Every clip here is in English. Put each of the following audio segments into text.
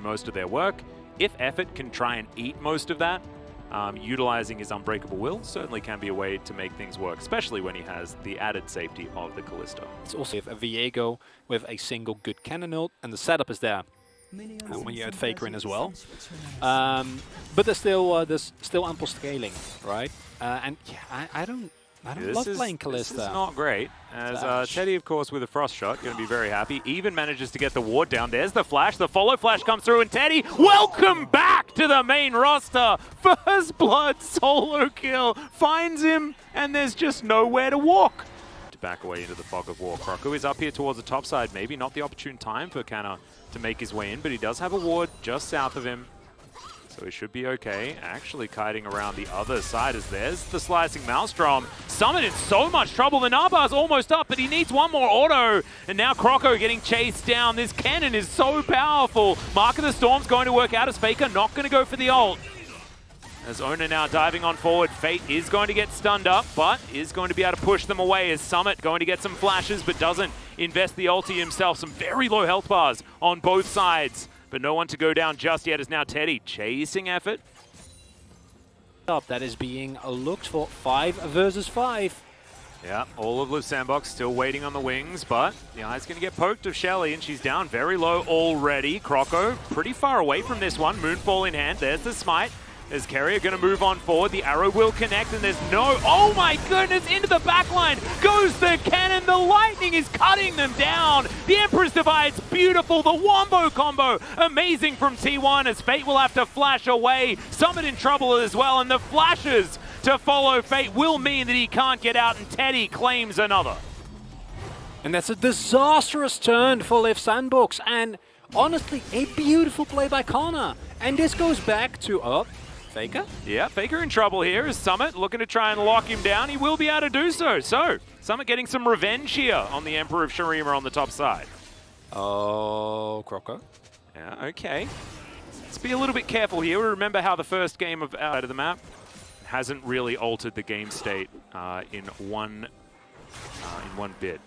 most of their work. If Effort can try and eat most of that, utilizing his Unbreakable Will certainly can be a way to make things work, especially when he has the added safety of the Callisto. It's also a Viego with a single good cannon ult, and the setup is there. When you add Faker in as well. But there's still ample scaling, right? And yeah, I don't love playing Callisto. This is not great. As Teddy, of course, with a Frost Shot, going to be very happy. Even manages to get the ward down. There's the flash. The follow flash comes through, and Teddy, welcome back to the main roster. First blood solo kill. Finds him, and there's just nowhere to walk. To back away into the fog of war. Croco is up here towards the top side. Maybe not the opportune time for Canna to make his way in, but he does have a ward just south of him. So he should be okay. Actually kiting around the other side as there's the slicing Maelstrom. Summon in so much trouble. The Narbar's almost up, but he needs one more auto. And now Croco getting chased down. This cannon is so powerful. Mark of the Storm's going to work out as Faker not going to go for the ult. As Ona now diving on forward, Fate is going to get stunned up, but is going to be able to push them away as Summit going to get some flashes, but doesn't invest the ulti himself. Some very low health bars on both sides, but no one to go down just yet as now Teddy chasing Effort. That is being looked for 5 versus 5. Yeah, all of LIIV SANDBOX still waiting on the wings, but the eye's going to get poked of Shelly, and she's down very low already. Croco pretty far away from this one. Moonfall in hand. There's the smite. As Carrier going to move on forward, the arrow will connect, and there's no... Oh my goodness, into the backline goes the cannon. The lightning is cutting them down. The Emperor's Divide's beautiful. The Wombo combo, amazing from T1 as Fate will have to flash away. Summit in trouble as well, and the flashes to follow Fate will mean that he can't get out, and Teddy claims another. And that's a disastrous turn for LIIV SANDBOX, and honestly, a beautiful play by Connor. And this goes back to... Faker? Yeah, Faker in trouble here as Summit looking to try and lock him down. He will be able to do so. So, Summit getting some revenge here on the Emperor of Shurima on the top side. Oh, Croco. Yeah, okay. Let's be a little bit careful here. Remember how the first game of out of the map hasn't really altered the game state in one bit.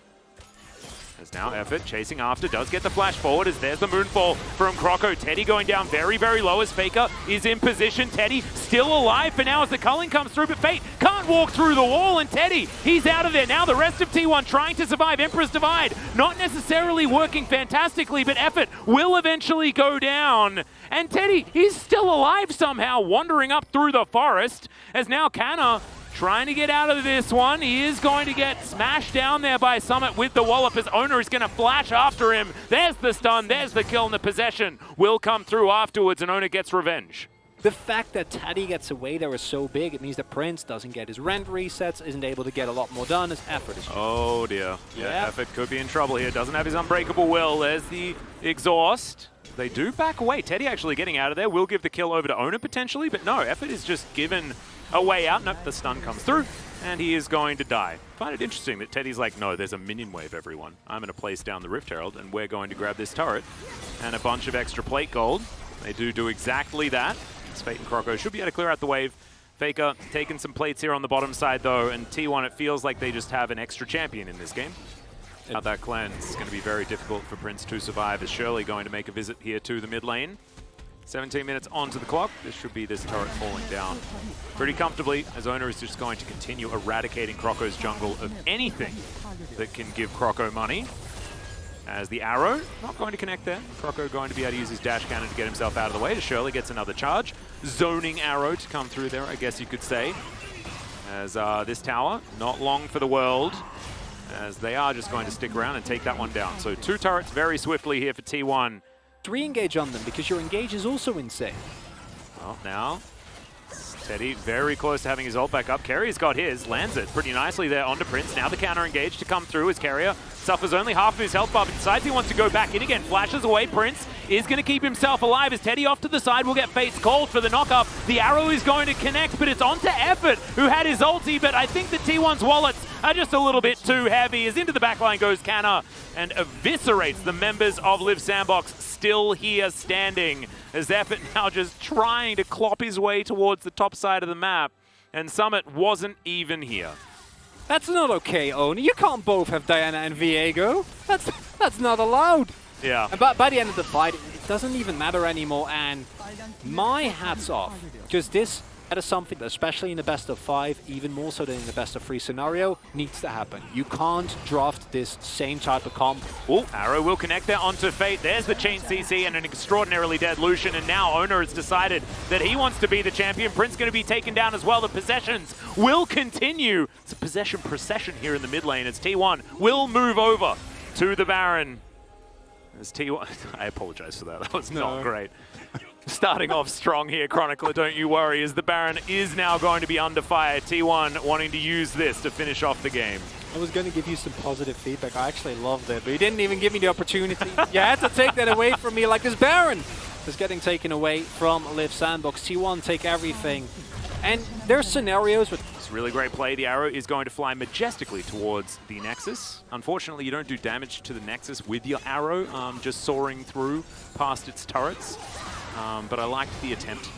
As now Effort chasing after, does get the flash forward as there's the Moonfall from Croco. Teddy going down very, very low as Faker is in position. Teddy still alive for now as the culling comes through, but Fate can't walk through the wall, and Teddy, he's out of there. Now the rest of T1 trying to survive. Emperor's Divide not necessarily working fantastically, but Effort will eventually go down. And Teddy, he's still alive somehow, wandering up through the forest as now Canna trying to get out of this one. He is going to get smashed down there by Summit with the wallop as Owner is going to flash after him. There's the stun, there's the kill, and the possession will come through afterwards, and Owner gets revenge. The fact that Teddy gets away there is so big. It means that Prince doesn't get his rent resets, isn't able to get a lot more done. His Effort is... Oh dear. Yeah, Effort could be in trouble here. Doesn't have his Unbreakable Will. There's the exhaust. They do back away. Teddy actually getting out of there. Will give the kill over to Owner potentially, but no, Effort is just given a way out. Nope, the stun comes through, and he is going to die. I find it interesting that Teddy's like, no, there's a minion wave, everyone. I'm going to place down the Rift Herald, and we're going to grab this turret and a bunch of extra plate gold. They do exactly that. Fate and Croco should be able to clear out the wave. Faker taking some plates here on the bottom side, though, and T1, it feels like they just have an extra champion in this game. That cleanse is going to be very difficult for Prince to survive, as Shirley going to make a visit here to the mid lane. 17 minutes onto the clock. This should be this turret falling down pretty comfortably, as Owner is just going to continue eradicating Croco's jungle of anything that can give Croco money. As the arrow, not going to connect there. Croco going to be able to use his dash cannon to get himself out of the way, as Shirley gets another charge. Zoning arrow to come through there, I guess you could say. As this tower, not long for the world, as they are just going to stick around and take that one down. So 2 turrets very swiftly here for T1. 3 engage on them, because your engage is also insane. Well, now, Teddy very close to having his ult back up. Carrier's got his, lands it pretty nicely there onto Prince. Now the counter engage to come through as Carrier suffers only half of his health bar, but decides he wants to go back in again. Flashes away. Prince is going to keep himself alive as Teddy off to the side will get Fate's called for the knock-up. The arrow is going to connect, but it's onto Effort, who had his ulti, but I think the T1's wallets are just a little bit too heavy. As into the backline goes Canna and eviscerates the members of LIIV SANDBOX, still here standing, as Effort now just trying to clop his way towards the top side of the map, and Summit wasn't even here. That's not okay, Oni. You can't both have Diana and Viego. That's not allowed. Yeah. And by the end of the fight, doesn't even matter anymore, and my hat's off, because that is something that, especially in the best of 5, even more so than in the best of 3 scenario, needs to happen. You can't draft this same type of comp. Oh, Arrow will connect there onto Fate. There's the chain CC and an extraordinarily dead Lucian, and now Owner has decided that he wants to be the champion. Prince going to be taken down as well. The possessions will continue. It's a possession procession here in the mid lane as T1 will move over to the Baron. As T1, I apologize for that. That was not great. Starting off strong here, Chronicler, don't you worry, as the Baron is now going to be under fire. T1 wanting to use this to finish off the game. I was going to give you some positive feedback. I actually loved it, but you didn't even give me the opportunity. You had to take that away from me, like this Baron is getting taken away from LIIV Sandbox. T1 take everything. And there's scenarios with... It's really great play. The Arrow is going to fly majestically towards the Nexus. Unfortunately, you don't do damage to the Nexus with your Arrow, just soaring through past its turrets. But I liked the attempt.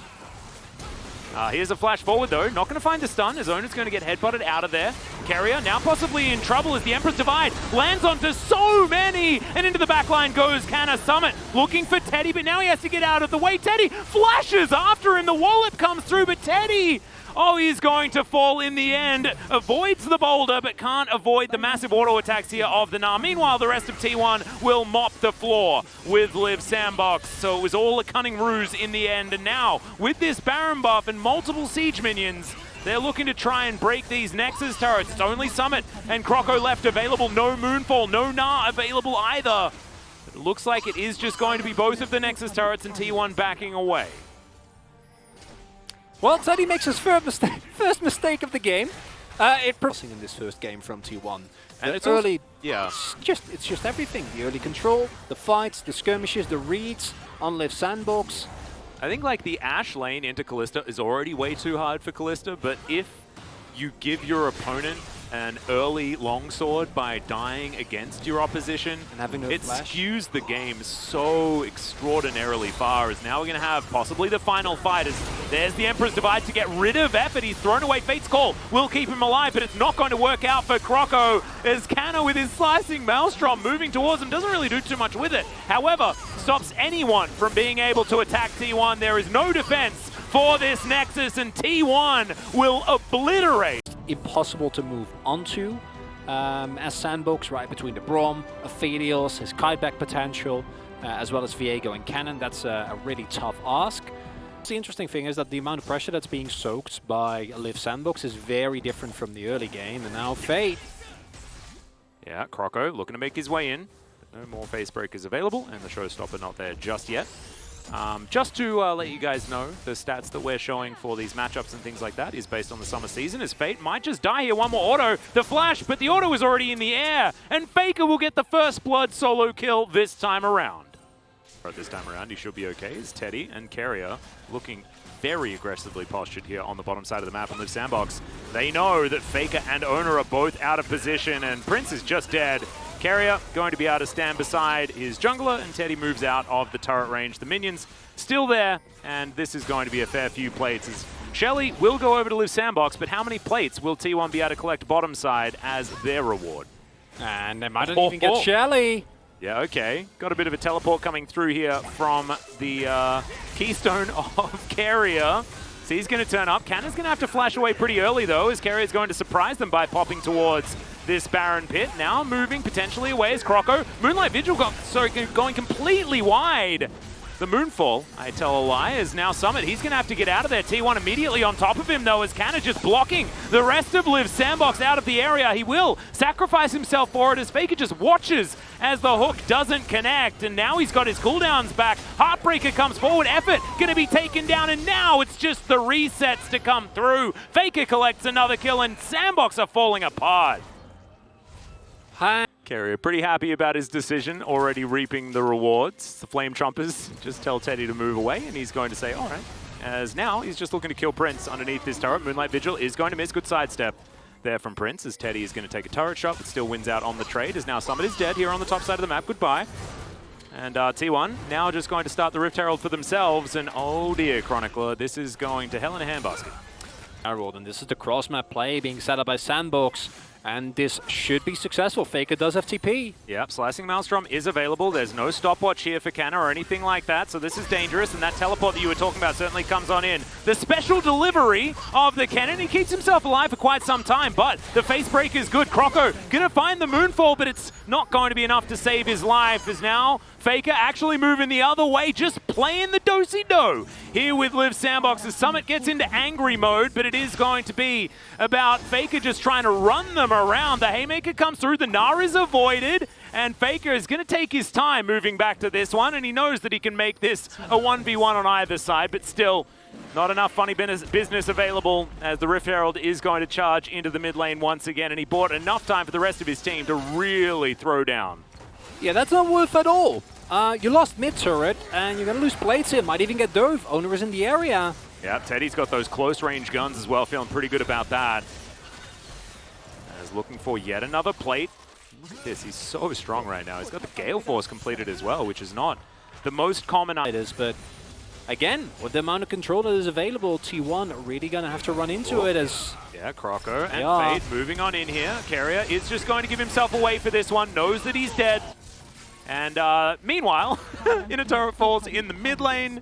Here's a flash forward, though. Not going to find the stun, as Owner's going to get headbutted out of there. Carrier now possibly in trouble as the Emperor's Divide lands onto so many. And into the backline goes Canna Summit, looking for Teddy, but now he has to get out of the way. Teddy flashes after him. The wallop comes through, but Teddy... Oh, he's going to fall in the end. Avoids the boulder, but can't avoid the massive auto attacks here of the Gnar. Meanwhile, the rest of T1 will mop the floor with LIIV Sandbox. So it was all a cunning ruse in the end. And now, with this Baron buff and multiple siege minions, they're looking to try and break these Nexus turrets. It's only Summit and Croco left available. No Moonfall, no Gnar available either. It looks like it is just going to be both of the Nexus turrets and T1 backing away. Well, Teddy makes his first mistake of the game. Progressing in this first game from T1. And it's early, it's just everything. The early control, the fights, the skirmishes, the reads on LIIV Sandbox. I think like the Ashe lane into Kalista is already way too hard for Kalista, but if you give your opponent an early longsword by dying against your opposition, and having no it flash. Skews the game so extraordinarily far, as now we're going to have possibly the final fight. As there's the Emperor's Divide to get rid of Effort. He's thrown away Fate's Call. Will keep him alive, but it's not going to work out for Croco, as Canna with his slicing Maelstrom moving towards him doesn't really do too much with it. However, stops anyone from being able to attack T1. There is no defense for this Nexus, and T1 will obliterate. Impossible to move onto as Sandbox, right between the Braum, Aphelios, his kiteback potential, as well as Viego and Cannon. That's a really tough ask. The interesting thing is that the amount of pressure that's being soaked by LIIV Sandbox is very different from the early game, and now Fate. Yeah, Croco looking to make his way in. No more face breakers available, and the showstopper not there just yet. Just to let you guys know, the stats that we're showing for these matchups and things like that is based on the summer season, as Fate might just die here. One more auto, the flash, but the auto is already in the air, and Faker will get the first blood solo kill this time around. This time around, he should be okay, as Teddy and Carrier looking very aggressively postured here on the bottom side of the map on LIIV Sandbox. They know that Faker and Owner are both out of position, and Prince is just dead. Carrier going to be able to stand beside his jungler, and Teddy moves out of the turret range. The minions still there, and this is going to be a fair few plates. As Shelly will go over to LIIV Sandbox, but how many plates will T1 be able to collect bottom side as their reward? And they might even get Shelly. Yeah, okay. Got a bit of a teleport coming through here from the Keystone of Carrier. So he's going to turn up. Cannon's going to have to flash away pretty early, though, as Carrier's going to surprise them by popping towards this Baron pit. Now moving potentially away as Croco. Moonlight Vigil going completely wide. The Moonfall, I tell a lie, is now Summit. He's going to have to get out of there. T1 immediately on top of him, though, as Canna just blocking the rest of LIIV Sandbox out of the area. He will sacrifice himself for it as Faker just watches as the hook doesn't connect. And now he's got his cooldowns back. Heartbreaker comes forward. Effort going to be taken down. And now it's just the resets to come through. Faker collects another kill, and Sandbox are falling apart. Carrier pretty happy about his decision, already reaping the rewards. The Flame Trumpers just tell Teddy to move away, and he's going to say, all right. As now, he's just looking to kill Prince underneath this turret. Moonlight Vigil is going to miss. Good sidestep there from Prince, as Teddy is going to take a turret shot, but still wins out on the trade, as now Summit is dead here on the top side of the map. Goodbye. And T1 now just going to start the Rift Herald for themselves, and oh dear, Chronicler, this is going to hell in a handbasket. And this is the cross-map play being set up by Sandbox. And this should be successful. Faker does have TP. Yep, Slicing Maelstrom is available. There's no stopwatch here for Canna or anything like that, so this is dangerous, and that teleport that you were talking about certainly comes on in. The special delivery of the cannon, he keeps himself alive for quite some time, but the face break is good. Croco gonna find the Moonfall, but it's not going to be enough to save his life, as now Faker actually moving the other way, just playing the do-si-do here with LIIV SANDBOX. The Summit gets into angry mode, but it is going to be about Faker just trying to run them around. The Haymaker comes through, the Gnar is avoided, and Faker is going to take his time moving back to this one, and he knows that he can make this a 1v1 on either side, but still not enough funny business available as the Rift Herald is going to charge into the mid lane once again, and he bought enough time for the rest of his team to really throw down. Yeah, that's not worth at all. You lost mid-turret, and you're going to lose plates here. Might even get dove. Owner is in the area. Yeah, Teddy's got those close-range guns as well, feeling pretty good about that. As looking for yet another plate. Look at this, he's so strong right now. He's got the Gale Force completed as well, which is not the most common. But again, with the amount of control that is available, T1 really going to have to run into it as... Yeah, Croco and Fate moving on in here. Carrier is just going to give himself away for this one, knows that he's dead. And meanwhile, Inner Turret falls in the mid lane.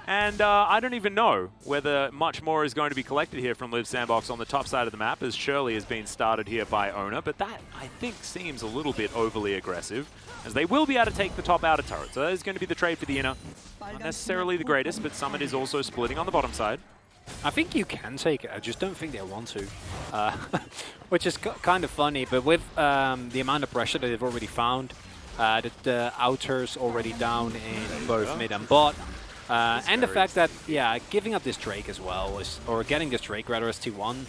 And I don't even know whether much more is going to be collected here from LIIV SANDBOX on the top side of the map, as Shirley has been started here by Owner. But that, I think, seems a little bit overly aggressive, as they will be able to take the top outer turret. So that is going to be the trade for the inner. Not necessarily the greatest, but Summit is also splitting on the bottom side. I think you can take it, I just don't think they want to. Which is kind of funny, but with the amount of pressure that they've already found, the outers already down in both mid and bot, and the fact that, yeah, giving up this Drake as well, or getting this Drake rather as T1,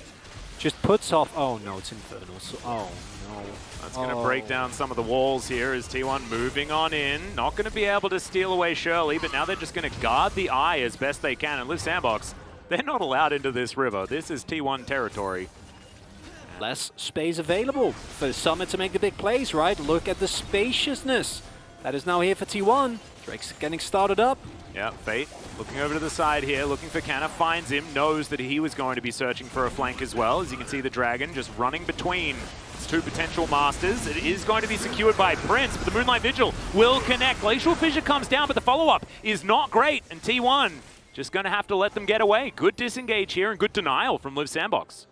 just puts off... Oh no, it's Infernal. So, oh no. That's going to break down some of the walls here as T1 moving on in. Not going to be able to steal away Shirley, but now they're just going to guard the eye as best they can. And LIIV SANDBOX, they're not allowed into this river. This is T1 territory. Less space available for the Summit to make the big plays, right? Look at the spaciousness that is now here for T1. Drake's getting started up. Yeah, Fate looking over to the side here, looking for Canna, finds him, knows that he was going to be searching for a flank as well. As you can see, the Dragon just running between his two potential masters. It is going to be secured by Prince, but the Moonlight Vigil will connect. Glacial Fissure comes down, but the follow-up is not great, and T1 just going to have to let them get away. Good disengage here and good denial from LIIV SANDBOX.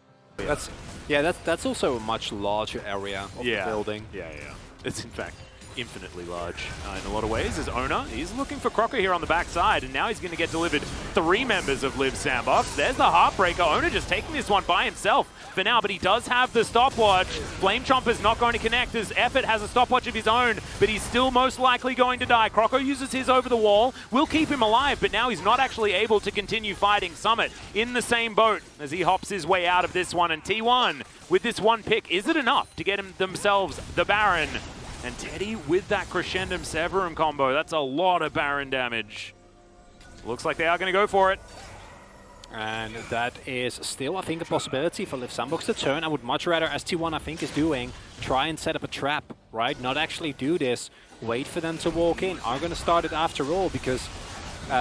That's also a much larger area of the building. Yeah. It's in fact infinitely large in a lot of ways. As Owner, he's looking for Croco here on the backside, and now he's going to get delivered 3 members of LIIV SANDBOX. There's the Heartbreaker. Owner just taking this one by himself for now, but he does have the stopwatch. Flame Chomper's not going to connect as Effort has a stopwatch of his own, but he's still most likely going to die. Croco uses his over the wall, will keep him alive, but now he's not actually able to continue fighting. Summit in the same boat as he hops his way out of this one, and T1 with this one pick, is it enough to get themselves the Baron? And Teddy with that Crescendum Severum combo, that's a lot of Baron damage. Looks like they are going to go for it. And that is still, I think, a possibility for LIIV SANDBOX to turn. I would much rather, as T1 I think is doing, try and set up a trap, right? Not actually do this, wait for them to walk in. Are going to start it after all, because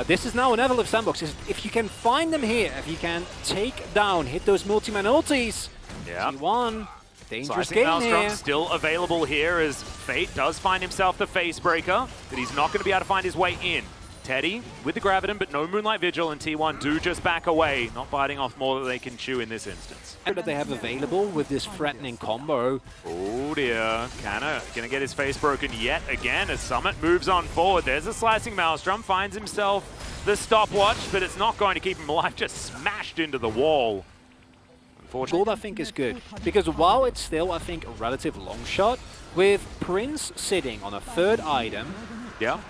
this is now another LIIV SANDBOX. If you can find them here, if you can take down, hit those multi-man ultis, T1... Dangerous game Maelstrom here. Still available here as Fate does find himself the face breaker, but he's not going to be able to find his way in. Teddy with the Graviton, but no Moonlight Vigil, and T1 do just back away, not biting off more than they can chew in this instance. That they have available with this threatening combo. Oh dear, Canna going to get his face broken yet again as Summit moves on forward. There's a Slicing Maelstrom, finds himself the stopwatch, but it's not going to keep him alive, just smashed into the wall. Gold, I think, is good, because while it's still, I think, a relative long shot, with Prince sitting on a 3rd item,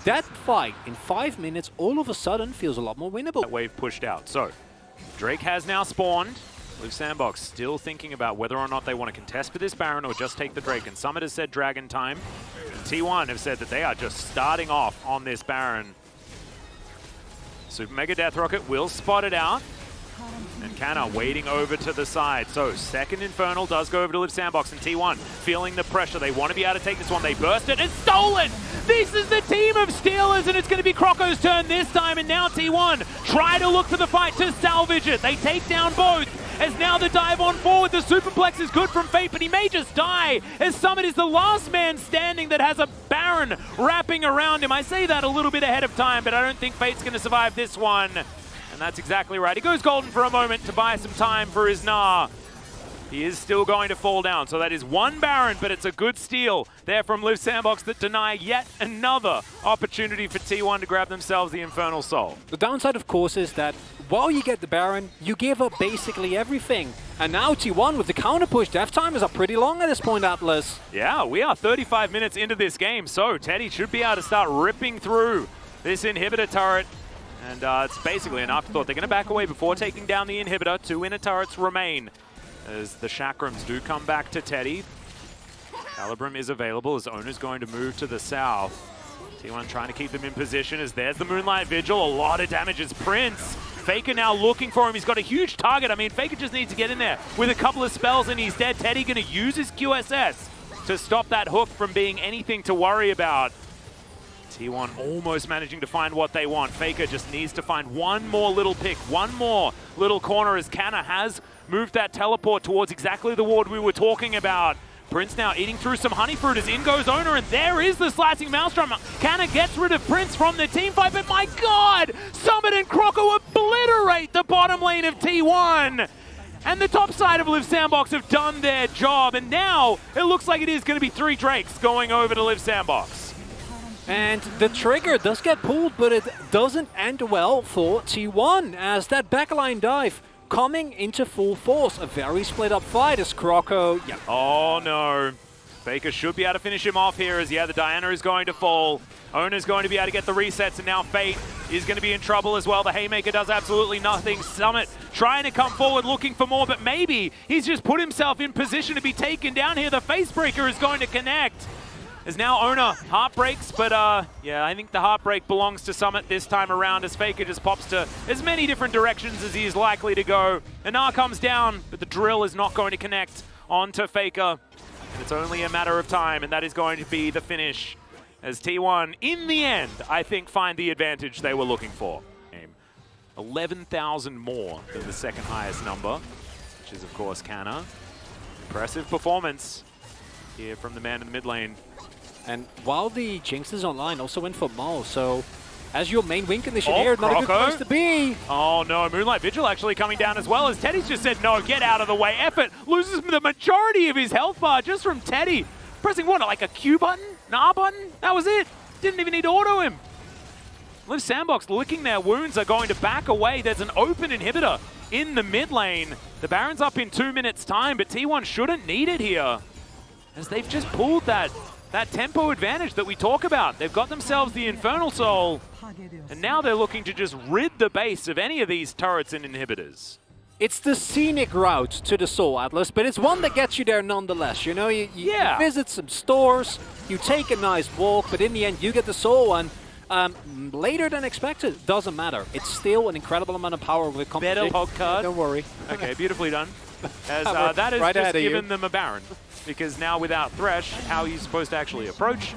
that fight in 5 minutes all of a sudden feels a lot more winnable. That wave pushed out. So, Drake has now spawned. LIIV SANDBOX still thinking about whether or not they want to contest for this Baron or just take the Drake. And Summit has said Dragon time. And T1 have said that they are just starting off on this Baron. Super Mega Death Rocket will spot it out. And Canna waiting over to the side. So, second Infernal does go over to LIIV SANDBOX, and T1 feeling the pressure. They want to be able to take this one. They burst it and stolen! This is the team of Steelers, and it's going to be Croco's turn this time. And now T1 try to look for the fight to salvage it. They take down both. as now the dive on forward. The superplex is good from Fate, but he may just die, as Summit is the last man standing that has a Baron wrapping around him. I say that a little bit ahead of time, but I don't think Fate's going to survive this one. And that's exactly right. He goes golden for a moment to buy some time for his Gnar. He is still going to fall down, so that is one Baron, but it's a good steal there from LIIV SANDBOX that deny yet another opportunity for T1 to grab themselves the Infernal Soul. The downside, of course, is that while you get the Baron, you give up basically everything. And now T1 with the counter push, death timers are pretty long at this point, Atlas. Yeah, we are 35 minutes into this game, so Teddy should be able to start ripping through this inhibitor turret. And it's basically an afterthought. They're going to back away before taking down the inhibitor. 2 inner turrets remain as the Chakrams do come back to Teddy. Calibrum is available as Owner's going to move to the south. T1 trying to keep them in position as there's the Moonlight Vigil. A lot of damage as Prince. Faker now looking for him. He's got a huge target. I mean, Faker just needs to get in there with a couple of spells and he's dead. Teddy going to use his QSS to stop that hook from being anything to worry about. T1 almost managing to find what they want. Faker just needs to find one more little pick, one more little corner as Canna has moved that teleport towards exactly the ward we were talking about. Prince now eating through some honey fruit as in goes Owner, and there is the slicing Maelstrom. Canna gets rid of Prince from the team fight, but my God! Summit and Croco obliterate the bottom lane of T1! And the top side of LIIV SANDBOX have done their job, and now it looks like it is going to be 3 Drakes going over to LIIV SANDBOX. And the trigger does get pulled, but it doesn't end well for T1 as that backline dive coming into full force. A very split up fight as Croco... Yeah. Oh no. Faker should be able to finish him off here as, yeah, the Diana is going to fall. Owner's going to be able to get the resets, and now Fate is going to be in trouble as well. The Haymaker does absolutely nothing. Summit trying to come forward looking for more, but maybe he's just put himself in position to be taken down here. The Facebreaker is going to connect. As now Owner heartbreaks, but yeah, I think the heartbreak belongs to Summit this time around as Faker just pops to as many different directions as he is likely to go. Gnar comes down, but the drill is not going to connect onto Faker. And it's only a matter of time, and that is going to be the finish. As T1, in the end, I think find the advantage they were looking for. 11,000 more than the second highest number, which is of course Canna. Impressive performance here from the man in the mid lane. And while the Jinx is online, also went for Maul, so as your main win condition here, not a good place to be. Oh no, Moonlight Vigil actually coming down as well as Teddy's just said, no, get out of the way. Effort loses the majority of his health bar just from Teddy. Pressing what, like a Q button? An R button? That was it. Didn't even need to auto him. LIIV SANDBOX licking their wounds are going to back away. There's an open inhibitor in the mid lane. The Baron's up in 2 minutes time, but T1 shouldn't need it here as they've just pulled that tempo advantage that we talk about. They've got themselves the Infernal Soul, and now they're looking to just rid the base of any of these turrets and inhibitors. It's the scenic route to the Soul, Atlas, but it's one that gets you there nonetheless. You know, you visit some stores, you take a nice walk, but in the end you get the Soul, and later than expected. Doesn't matter. It's still an incredible amount of power with competition. Better hog card. Don't worry. Okay, beautifully done. As that has just given them a Baron. Because now without Thresh, how are you supposed to actually approach?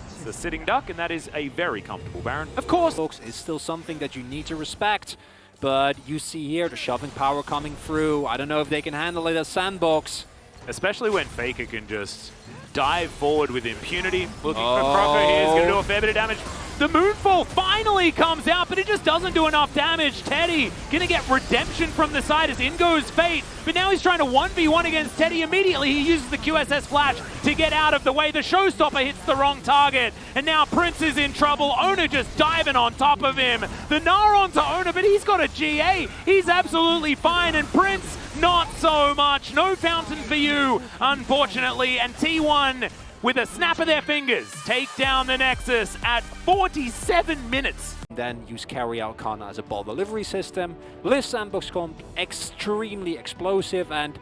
It's the sitting duck, and that is a very comfortable Baron. Of course, folks, it's still something that you need to respect. But you see here the shoving power coming through. I don't know if they can handle it as SANDBOX. Especially when Faker can just dive forward with impunity. Looking for Croco here, is going to do a fair bit of damage. The Moonfall finally comes out, but it just doesn't do enough damage. Teddy gonna get redemption from the side as in goes Fate, but now he's trying to 1v1 against Teddy. Immediately he uses the QSS flash to get out of the way. The Showstopper hits the wrong target, and now Prince is in trouble. Owner just diving on top of him. The Gnar onto Owner, but he's got a GA. He's absolutely fine, and Prince not so much. No fountain for you, unfortunately, and T1 with a snap of their fingers, take down the Nexus at 47 minutes. Then use Carry Out Kana as a ball delivery system. LIIV SANDBOX comp, extremely explosive, and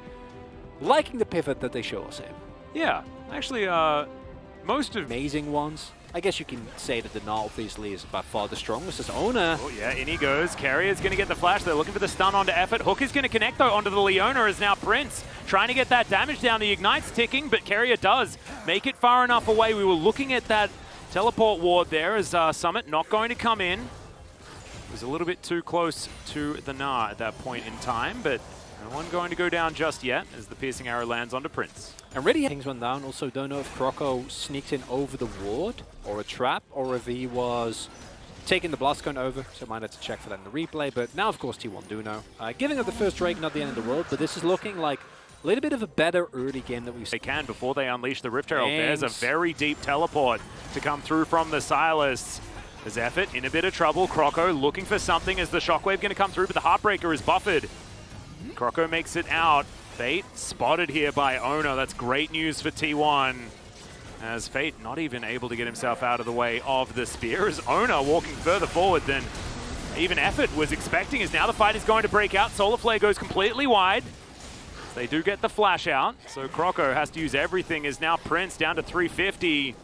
liking the pivot that they show us here. Yeah, actually, most of... Amazing ones. I guess you can say that the Gnar obviously is by far the strongest as Owner. Oh yeah, in he goes. Carrier's going to get the flash. They're looking for the stun onto Effort. Hook is going to connect though onto the Leona as now Prince trying to get that damage down. The Ignite's ticking, but Carrier does make it far enough away. We were looking at that teleport ward there as Summit not going to come in. It was a little bit too close to the Gnar at that point in time, but No one going to go down just yet as the piercing arrow lands onto Prince. And really things went down. Also don't know if Croco sneaked in over the ward or a trap or if he was taking the blast cone over, so might have to check for that in the replay. But now of course T1 do know. Giving up the first Drake, not the end of the world, but this is looking like a little bit of a better early game that we've seen. They can before they unleash the Rift Herald. There's a very deep teleport to come through from the Silas. There's Effort in a bit of trouble. Croco looking for something as the Shockwave going to come through, but the Heartbreaker is buffered. Croco makes it out. Fate spotted here by Ona. That's great news for T1. As Fate not even able to get himself out of the way of the spear, as Ona walking further forward than even Effort was expecting, as now the fight is going to break out. Solar Flare goes completely wide. They do get the flash out, so Croco has to use everything, as now Prince down to 350.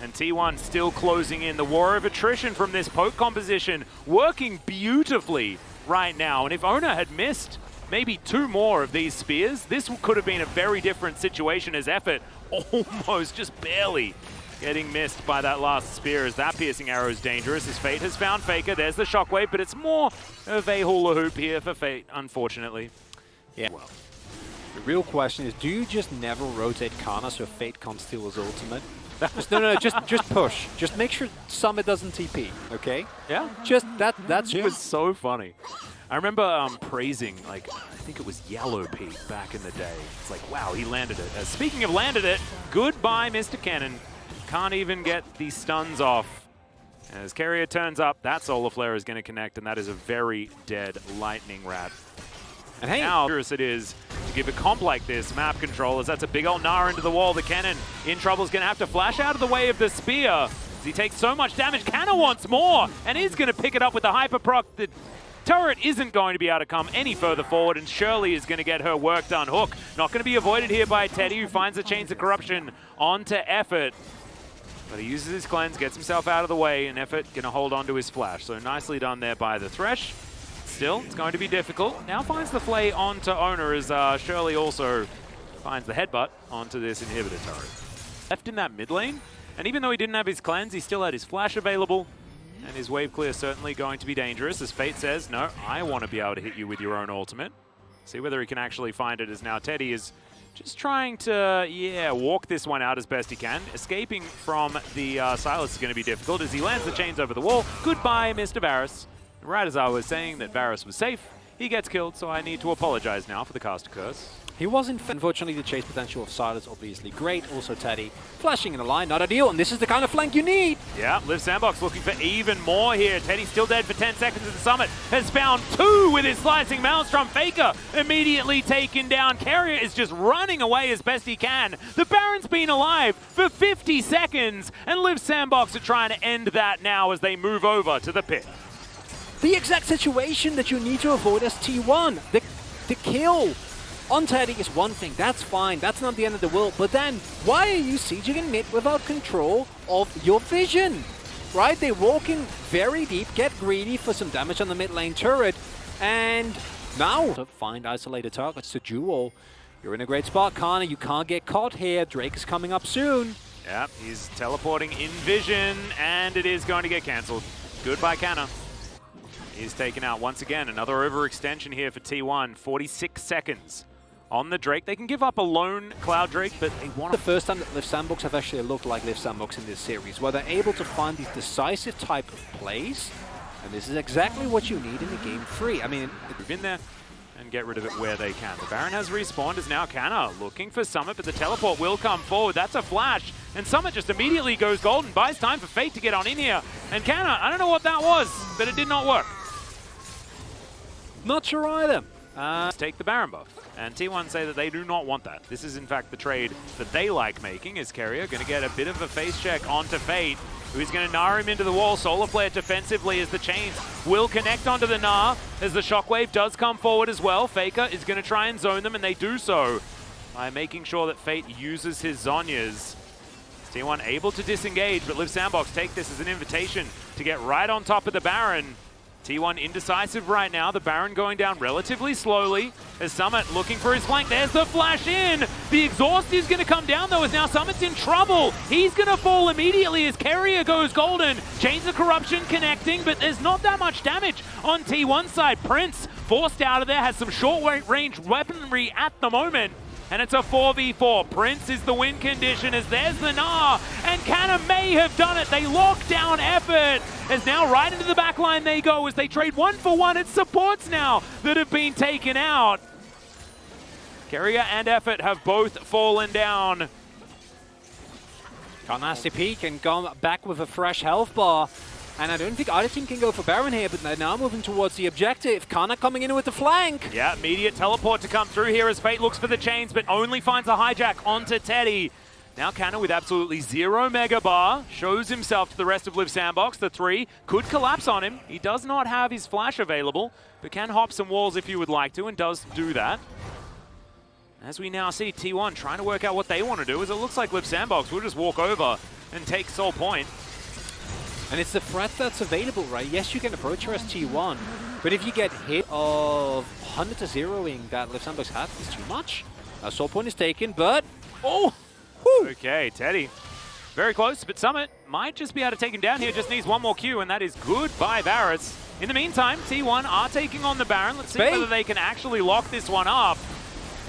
And T1 still closing in. The war of attrition from this poke composition working beautifully right now. And if Ona had missed maybe 2 more of these spears, this could have been a very different situation, as Effort almost just barely getting missed by that last spear, as that piercing arrow is dangerous, as Fate has found Faker. There's the Shockwave, but it's more of a hula hoop here for Fate, unfortunately. Yeah. Well, the real question is, do you just never rotate Kana so Fate can't steal his ultimate? No, just push. Just make sure Summit doesn't TP, okay? Yeah. Just that's it was so funny. I remember praising, like, I think it was Yellow Pete back in the day. It's like, wow, he landed it. Speaking of landed it, goodbye, Mr. Cannon. Can't even get the stuns off. As Carrier turns up, that Solar Flare is going to connect, and that is a very dead Lightning Rat. And hey, how dangerous it is to give a comp like this, map controllers. That's a big old Gnar into the wall. The Cannon in trouble is going to have to flash out of the way of the spear. As he takes so much damage, Cannon wants more, and he's going to pick it up with the Hyper Proc. The turret isn't going to be able to come any further forward, and Shirley is going to get her work done. Hook not going to be avoided here by Teddy, who finds the Chains of Corruption onto Effort. But he uses his cleanse, gets himself out of the way, and Effort going to hold on to his flash. So nicely done there by the Thresh. Still, it's going to be difficult. Now finds the Flay onto Owner, as Shirley also finds the headbutt onto this inhibitor turret. Left in that mid lane, and even though he didn't have his cleanse, he still had his flash available, and his wave clear certainly going to be dangerous, as Fate says, no, I want to be able to hit you with your own ultimate. See whether he can actually find it, as now Teddy is just trying to, walk this one out as best he can. Escaping from the Silas is going to be difficult, as he lands the chains over the wall. Goodbye, Mr. Varus. Right as I was saying that Varus was safe, he gets killed, so I need to apologize now for the caster curse. He wasn't. Unfortunately, the chase potential of Silas obviously great. Also Teddy flashing in the line, not ideal, and this is the kind of flank you need. Yeah, LIIV SANDBOX looking for even more here. Teddy's still dead for 10 seconds at the summit. Has found 2 with his slicing Maelstrom. Faker immediately taken down. Carrier is just running away as best he can. The Baron's been alive for 50 seconds, and LIIV SANDBOX are trying to end that now as they move over to the pit. The exact situation that you need to avoid as T1. The kill on Teddy is one thing, that's fine, that's not the end of the world, but then why are you sieging in mid without control of your vision? Right, they walk in very deep, get greedy for some damage on the mid lane turret, and now to find isolated targets to duel. You're in a great spot, Kana, you can't get caught here, Drake is coming up soon. Yep, he's teleporting in vision, and it is going to get cancelled. Goodbye, Kana. He's taken out once again. Another overextension here for T1. 46 seconds on the Drake. They can give up a lone Cloud Drake, but they want the first time that LIIV SANDBOX have actually looked like LIIV SANDBOX in this series, where they're able to find these decisive type of plays, and this is exactly what you need in the game 3. I mean, move in there and get rid of it where they can. The Baron has respawned, as now Kana looking for Summit, but the teleport will come forward. That's a flash, and Summit just immediately goes golden, buys time for Fate to get on in here. And Kana, I don't know what that was, but it did not work. Not sure either. Take the Baron buff. And T1 say that they do not want that. This is in fact the trade that they like making, is Carrier going to get a bit of a face check onto Fate, who's going to Gnar him into the wall. Solar Flare defensively, as the chains will connect onto the Gnar, as the Shockwave does come forward as well. Faker is going to try and zone them, and they do so by making sure that Fate uses his Zhonyas. T1 able to disengage, but LIIV SANDBOX take this as an invitation to get right on top of the Baron. T1 indecisive right now. The Baron going down relatively slowly as Summit looking for his flank. There's the flash in. The exhaust is going to come down though, as now Summit's in trouble. He's going to fall immediately as Carrier goes golden. Chains of Corruption connecting, but there's not that much damage on T1 side. Prince forced out of there, has some short-range weaponry at the moment. And it's a 4v4. Prince is the win condition as there's the Gnar. And Canna may have done it. They lock down Effort. As now right into the back line they go as they trade 1-for-1. It's supports now that have been taken out. Keria and Effort have both fallen down. Got a nasty peek and gone back with a fresh health bar. And I don't think either team can go for Baron here, but they're now moving towards the objective. Kana coming in with the flank. Yeah, immediate teleport to come through here as Fate looks for the chains, but only finds a hijack onto Teddy. Now Kana with absolutely 0 Mega Bar shows himself to the rest of LIIV SANDBOX. The 3 could collapse on him. He does not have his flash available, but can hop some walls if you would like to, and does do that. As we now see T1 trying to work out what they want to do, as it looks like LIIV SANDBOX will just walk over and take Soul Point. And it's the threat that's available, right? Yes, you can approach her as T1, but if you get hit of 100 to 0ing that LIIV SANDBOX has, it's too much. Soul Point is taken, but... Oh! Whew. Okay, Teddy. Very close, but Summit might just be able to take him down here. Just needs one more Q, and that is good by Varus. In the meantime, T1 are taking on the Baron. Let's see whether they can actually lock this one up.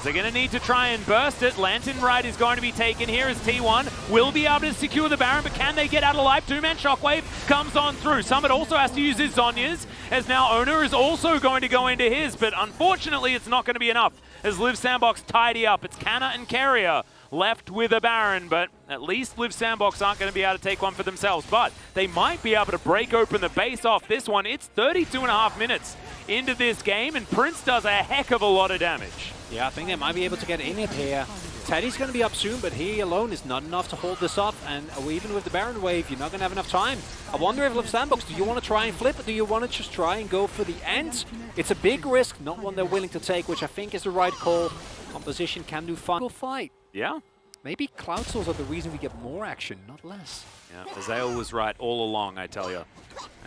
They're going to need to try and burst it. Lantern Ride is going to be taken here as T1 will be able to secure the Baron, but can they get out alive? Two-man Shockwave comes on through. Summit also has to use his Zhonya's, as now Owner is also going to go into his, but unfortunately it's not going to be enough as LIIV SANDBOX tidy up. It's Canna and Keria left with a Baron, but at least LIIV SANDBOX aren't going to be able to take one for themselves, but they might be able to break open the base off this one. It's 32.5 minutes into this game, and Prince does a heck of a lot of damage. Yeah, I think they might be able to get in it here. Teddy's going to be up soon, but he alone is not enough to hold this up, and even with the Baron wave, you're not going to have enough time. I wonder if LIIV SANDBOX, do you want to try and flip, or do you want to just try and go for the end? It's a big risk, not one they're willing to take, which I think is the right call. Composition can do fun. Fight. Yeah. Maybe Cloud Souls are the reason we get more action, not less. Yeah, Azael was right all along, I tell you.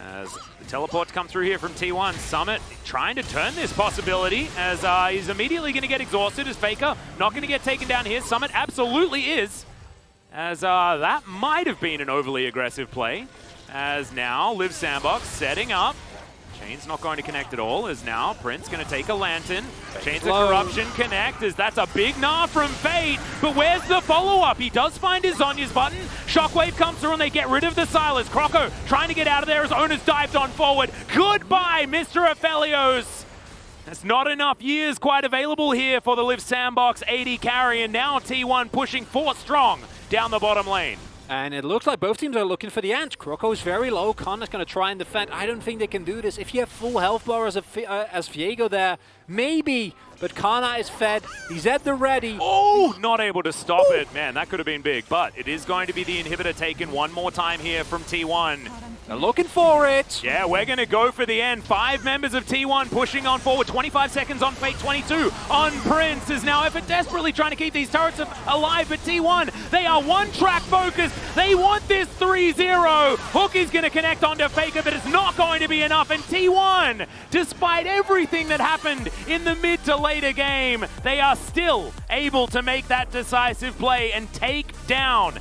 As the teleport come through here from T1, Summit trying to turn this possibility as he's immediately going to get exhausted as Faker not going to get taken down here. Summit absolutely is, as that might have been an overly aggressive play. As now LIIV SANDBOX setting up. Chain's not going to connect at all, as now Prince going to take a Lantern. Chains of Corruption connect, as that's a big Gnar from Fate. But where's the follow-up? He does find his Zhonya's button. Shockwave comes through and they get rid of the Silas. Croco trying to get out of there as Owners dived on forward. Goodbye, Mr. Aphelios. That's not enough years quite available here for the LIIV SANDBOX 80 carry, and now T1 pushing 4 strong down the bottom lane. And it looks like both teams are looking for the end. Croco is very low. Kana's going to try and defend. I don't think they can do this. If you have full health bar as Viego there, maybe. But Kana is fed. He's at the ready. Oh, not able to stop it. Man, that could have been big. But it is going to be the inhibitor taken one more time here from T1. They're looking for it. Yeah, we're going to go for the end. 5 members of T1 pushing on forward. 25 seconds on Fate, 22 on Prince. Is now Effort desperately trying to keep these turrets alive. But T1, they are one-track focused. They want this 3-0. Hook is going to connect onto Faker, but it's not going to be enough. And T1, despite everything that happened in the mid to later game, they are still able to make that decisive play and take down